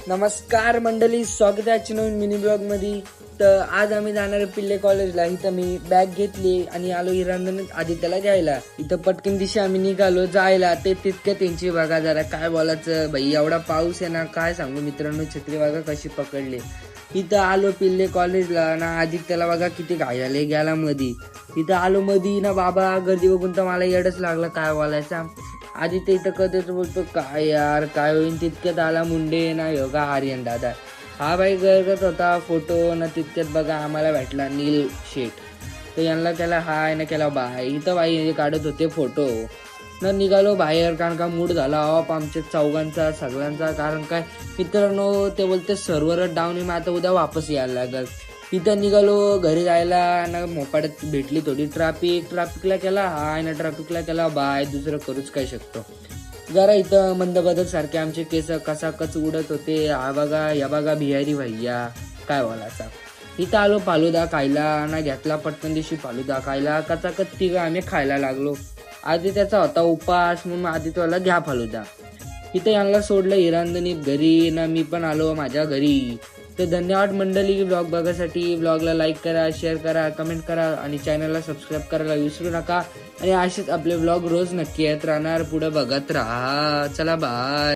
नमस्कार मंडळी, स्वागत आहे आजच्या नवीन मिनी ब्लॉग मध्ये. तर आज आम्ही जाणार आहे पिल्ले कॉलेजला. इथं मी बॅग घेतली आणि आलो हिरांदन आदित्याला घ्यायला. इथं पटकन दिवशी आम्ही निघालो जायला. ते तितक्या त्यांची बघा जरा काय बोलायचं भाई, एवढा पाऊस आहे ना काय सांगू मित्रांनो. छत्री बघा कशी पकडली. इथं आलो पिल्ले कॉलेजला ना, आदित्याला बघा किती घायाले गेला मधी. इथं आलो मधी ना बाबा, गर्दी बघून तर मला येडच लागलं काय बोलायचा. आदित्य इथं कधीच बोलतो काय यार काय होईल. तितक्यात आला मुंडे ना योगा आर्यन दादा. हा बाई करत होता फोटो ना, तितक्यात बघा आम्हाला भेटला नील शेठ. तर यांना केला हाय ना केला बाय. इथं बाई काढत होते फोटो न, निघालो बाहेर कारण का मूड झाला ऑफ आमच्या चौघांचा सगळ्यांचा. कारण काय मित्रांनो, ते बोलते सर्व्हरच डाऊन आहे, मग आता उद्या वापस यायला लागल. इथं निघालो घरी जायला ना, मोपाड्यात भेटली थोडी ट्रॅफिकला केला हाय ना, ट्रॅफिकला केला बाय. दुसरं करूच काय शकतो. जरा इथं मंदबदक सारखे आमचे केस कसाकच उडत होते. हा बघा या बघा बिहारी भैया काय बोलायचा. इथं आलो फालुदा खायला ना, घेतला पटकन दिवशी फालुदा खायला. कचाकच तिघं आम्ही खायला लागलो. आदित्याचा होता उपास म्हणून आदित्यला घ्या फालुदा. इथं यांना सोडलं हिरांदनीत घरी ना, मी पण आलो माझ्या घरी. तर धन्यवाद मंडळी ब्लॉग बघायसाठी. ब्लॉगला लाईक करा, शेअर करा, कमेंट करा आणि चॅनलला सबस्क्राईब करायला विसरू नका. आणि असेच आपले ब्लॉग रोज नक्की येत राहणार. पुढे बघत राहा. चला बाय.